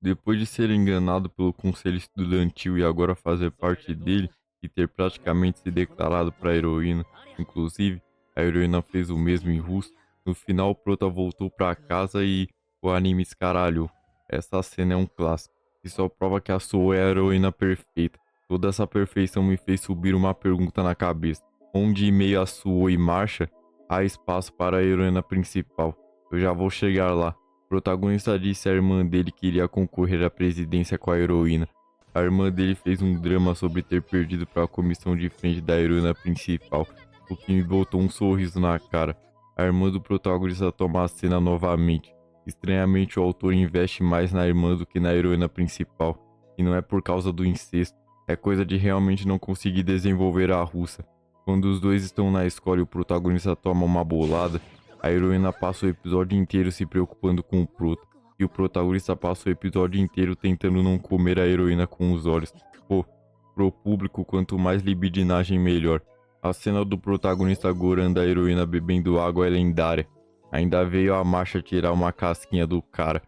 Depois de ser enganado pelo conselho estudantil e agora fazer parte dele e ter praticamente se declarado para a heroína, inclusive a heroína fez o mesmo em russo, no final o prota voltou para casa e o anime escaralhou. Essa cena é um clássico e só prova que a Suo é a heroína perfeita. Toda essa perfeição me fez subir uma pergunta na cabeça: onde em meio a Suo e Marcha há espaço para a heroína principal? Eu já vou chegar lá. O protagonista disse à irmã dele que iria concorrer à presidência com a heroína. A irmã dele fez um drama sobre ter perdido para a comissão de frente da heroína principal, o que me botou um sorriso na cara. A irmã do protagonista toma a cena novamente. Estranhamente, o autor investe mais na irmã do que na heroína principal. E não é por causa do incesto, é coisa de realmente não conseguir desenvolver a russa. Quando os dois estão na escola e o protagonista toma uma bolada, a heroína passa o episódio inteiro se preocupando com o prota, e o protagonista passa o episódio inteiro tentando não comer a heroína com os olhos. Pô, pro público, quanto mais libidinagem melhor. A cena do protagonista gorando a heroína bebendo água é lendária. Ainda veio a marcha tirar uma casquinha do cara.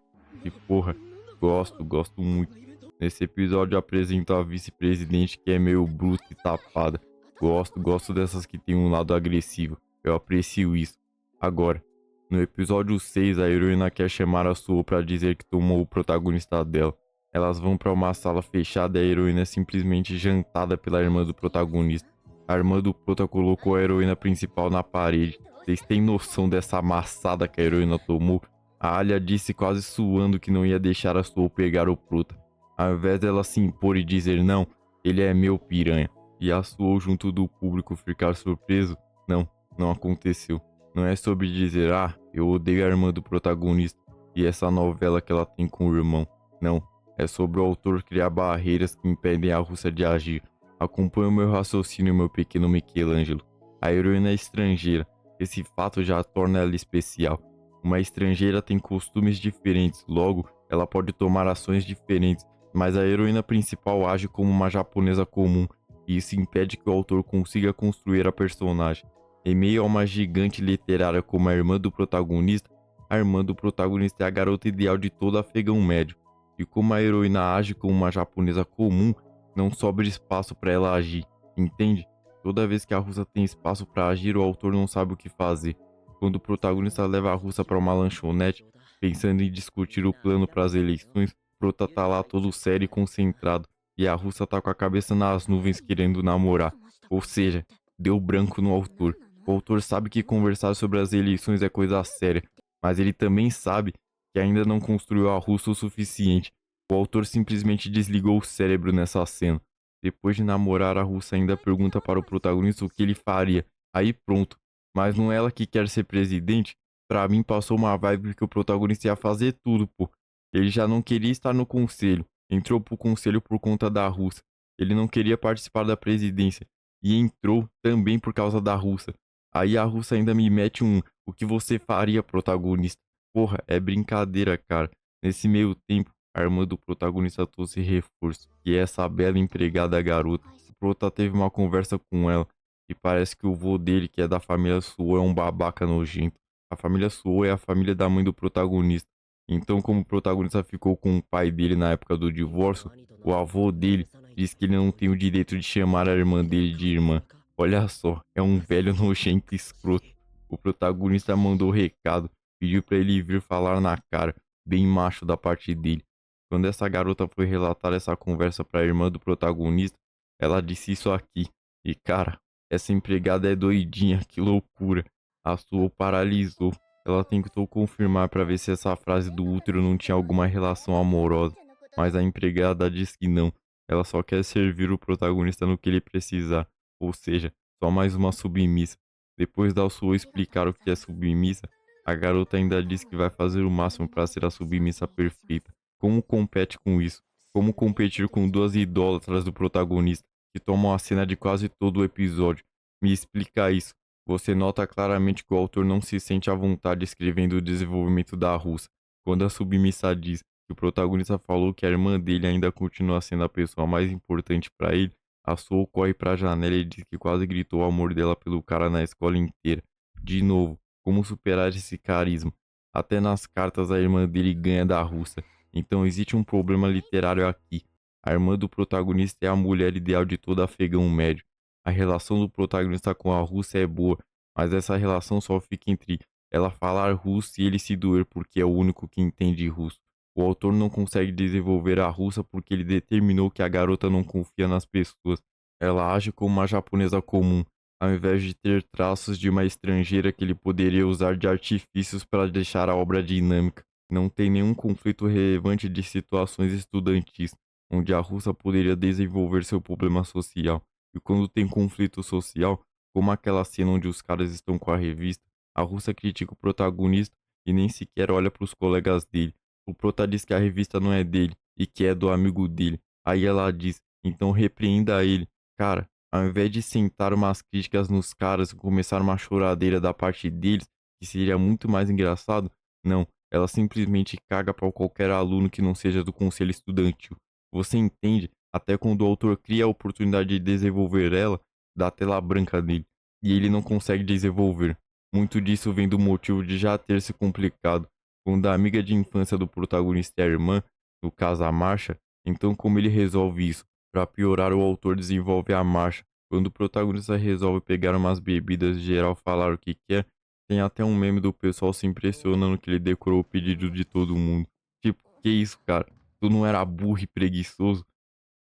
E porra, gosto muito. Nesse episódio apresento a vice-presidente que é meio bruta e tapada. Gosto dessas que tem um lado agressivo. Eu aprecio isso. Agora, no episódio 6, a heroína quer chamar a Suo para dizer que tomou o protagonista dela. Elas vão para uma sala fechada e a heroína é simplesmente jantada pela irmã do protagonista. A irmã do prota colocou a heroína principal na parede. Vocês têm noção dessa amassada que a heroína tomou? A Alia disse quase suando que não ia deixar a Suo pegar o prota. Ao invés dela se impor e dizer não, ele é meu piranha. E a Suo junto do público ficar surpreso? Não aconteceu. Não é sobre dizer, eu odeio a irmã do protagonista e essa novela que ela tem com o irmão. Não, é sobre o autor criar barreiras que impedem a Rússia de agir. Acompanhe o meu raciocínio, meu pequeno Michelangelo. A heroína é estrangeira. Esse fato já a torna ela especial. Uma estrangeira tem costumes diferentes, logo, ela pode tomar ações diferentes, mas a heroína principal age como uma japonesa comum, e isso impede que o autor consiga construir a personagem. Em meio a uma gigante literária como a irmã do protagonista, a irmã do protagonista é a garota ideal de todo afegão médio. E como a heroína age como uma japonesa comum, não sobra espaço para ela agir, entende? Toda vez que a russa tem espaço para agir, o autor não sabe o que fazer. Quando o protagonista leva a russa para uma lanchonete, pensando em discutir o plano para as eleições, o prota tá lá todo sério e concentrado, e a russa tá com a cabeça nas nuvens querendo namorar. Ou seja, deu branco no autor. O autor sabe que conversar sobre as eleições é coisa séria, mas ele também sabe que ainda não construiu a russa o suficiente. O autor simplesmente desligou o cérebro nessa cena. Depois de namorar, a russa ainda pergunta para o protagonista o que ele faria. Aí pronto. Mas não é ela que quer ser presidente? Pra mim passou uma vibe que o protagonista ia fazer tudo, pô. Ele já não queria estar no conselho. Entrou pro conselho por conta da russa. Ele não queria participar da presidência. E entrou também por causa da russa. Aí a russa ainda me mete um o que você faria, protagonista? Porra, é brincadeira, cara. Nesse meio tempo, a irmã do protagonista trouxe reforço, que é essa bela empregada garota. O prota teve uma conversa com ela, e parece que o vô dele, que é da família Suo, é um babaca nojento. A família Suo é a família da mãe do protagonista. Então, como o protagonista ficou com o pai dele na época do divórcio, o avô dele diz que ele não tem o direito de chamar a irmã dele de irmã. Olha só, é um velho nojento e escroto. O protagonista mandou recado, pediu pra ele vir falar na cara, bem macho da parte dele. Quando essa garota foi relatar essa conversa pra irmã do protagonista, ela disse isso aqui. E cara, essa empregada é doidinha, que loucura. A Suo paralisou. Ela tentou confirmar pra ver se essa frase do útero não tinha alguma relação amorosa, mas a empregada disse que não. Ela só quer servir o protagonista no que ele precisar, ou seja, só mais uma submissa. Depois da Suo explicar o que é submissa, a garota ainda diz que vai fazer o máximo para ser a submissa perfeita. Como compete com isso? Como competir com duas idólatras do protagonista, que tomam a cena de quase todo o episódio? Me explica isso. Você nota claramente que o autor não se sente à vontade escrevendo o desenvolvimento da russa. Quando a submissa diz que o protagonista falou que a irmã dele ainda continua sendo a pessoa mais importante para ele, a Soul corre pra janela e diz que quase gritou o amor dela pelo cara na escola inteira. De novo, como superar esse carisma? Até nas cartas a irmã dele ganha da russa. Então existe um problema literário aqui. A irmã do protagonista é a mulher ideal de todo afegão médio. A relação do protagonista com a Rússia é boa, mas essa relação só fica entre ela falar russo e ele se doer porque é o único que entende russo. O autor não consegue desenvolver a russa porque ele determinou que a garota não confia nas pessoas. Ela age como uma japonesa comum, ao invés de ter traços de uma estrangeira que ele poderia usar de artifícios para deixar a obra dinâmica. Não tem nenhum conflito relevante de situações estudantis, onde a russa poderia desenvolver seu problema social. E quando tem conflito social, como aquela cena onde os caras estão com a revista, a russa critica o protagonista e nem sequer olha para os colegas dele. O prota diz que a revista não é dele e que é do amigo dele. Aí ela diz: então repreenda ele. Cara, ao invés de sentar umas críticas nos caras e começar uma choradeira da parte deles, que seria muito mais engraçado, não, ela simplesmente caga para qualquer aluno que não seja do conselho estudantil. Você entende? Até quando o autor cria a oportunidade de desenvolver ela, dá tela branca nele, e ele não consegue desenvolver. Muito disso vem do motivo de já ter se complicado. Quando a amiga de infância do protagonista é a irmã, no caso a Marcha, então como ele resolve isso? Para piorar, o autor desenvolve a marcha. Quando o protagonista resolve pegar umas bebidas e geral falar o que quer, tem até um meme do pessoal se impressionando que ele decorou o pedido de todo mundo. Tipo, que isso, cara? Tu não era burro e preguiçoso?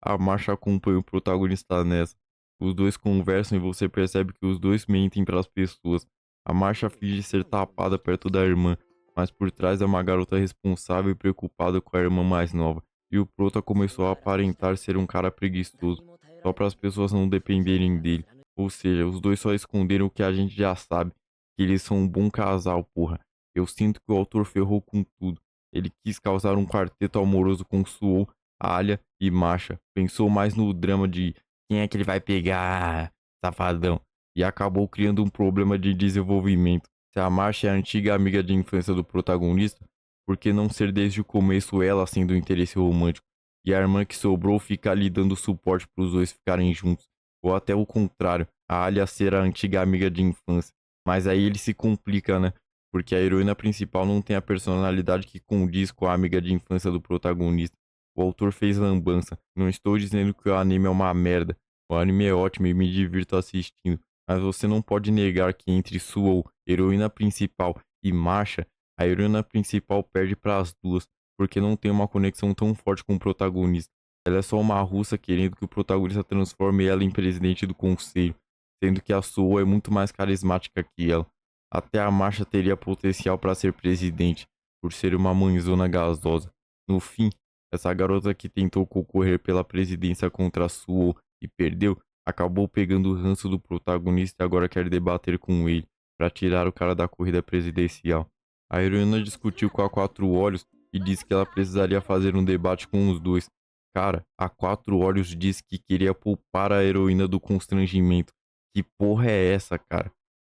A marcha acompanha o protagonista nessa. Os dois conversam e você percebe que os dois mentem para as pessoas. A marcha finge ser tapada perto da irmã, mas por trás é uma garota responsável e preocupada com a irmã mais nova. E o prota começou a aparentar ser um cara preguiçoso, só para as pessoas não dependerem dele. Ou seja, os dois só esconderam o que a gente já sabe, que eles são um bom casal, porra. Eu sinto que o autor ferrou com tudo. Ele quis causar um quarteto amoroso com Suou, Alia e Masha. Pensou mais no drama de quem é que ele vai pegar, safadão. E acabou criando um problema de desenvolvimento. Se a Masha é a antiga amiga de infância do protagonista, por que não ser desde o começo ela sendo o interesse romântico? E a irmã que sobrou fica ali dando suporte para os dois ficarem juntos. Ou até o contrário, a Alia ser a antiga amiga de infância. Mas aí ele se complica, né? Porque a heroína principal não tem a personalidade que condiz com a amiga de infância do protagonista. O autor fez lambança. Não estou dizendo que o anime é uma merda. O anime é ótimo e me divirto assistindo. Mas você não pode negar que entre Suou, heroína principal, e Masha, a heroína principal perde para as duas, porque não tem uma conexão tão forte com o protagonista. Ela é só uma russa querendo que o protagonista transforme ela em presidente do conselho, sendo que a Suou é muito mais carismática que ela. Até a Masha teria potencial para ser presidente, por ser uma mãezona gasosa. No fim, essa garota que tentou concorrer pela presidência contra a Suo e perdeu, acabou pegando o ranço do protagonista e agora quer debater com ele para tirar o cara da corrida presidencial. A heroína discutiu com a Quatro Olhos e disse que ela precisaria fazer um debate com os dois. Cara, a Quatro Olhos disse que queria poupar a heroína do constrangimento. Que porra é essa, cara?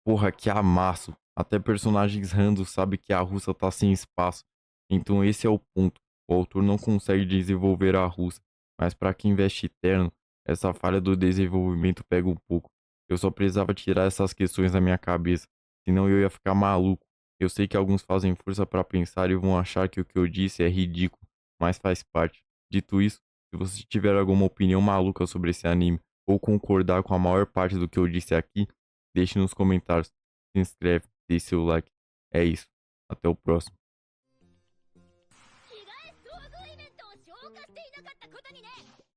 Porra, que amasso. Até personagens randos sabem que a russa tá sem espaço. Então esse é o ponto. O autor não consegue desenvolver a russa, mas para quem investe terno, essa falha do desenvolvimento pega um pouco. Eu só precisava tirar essas questões da minha cabeça, senão eu ia ficar maluco. Eu sei que alguns fazem força para pensar e vão achar que o que eu disse é ridículo, mas faz parte. Dito isso, se você tiver alguma opinião maluca sobre esse anime ou concordar com a maior parte do que eu disse aqui, deixe nos comentários. Se inscreve, deixe seu like. É isso. Até o próximo.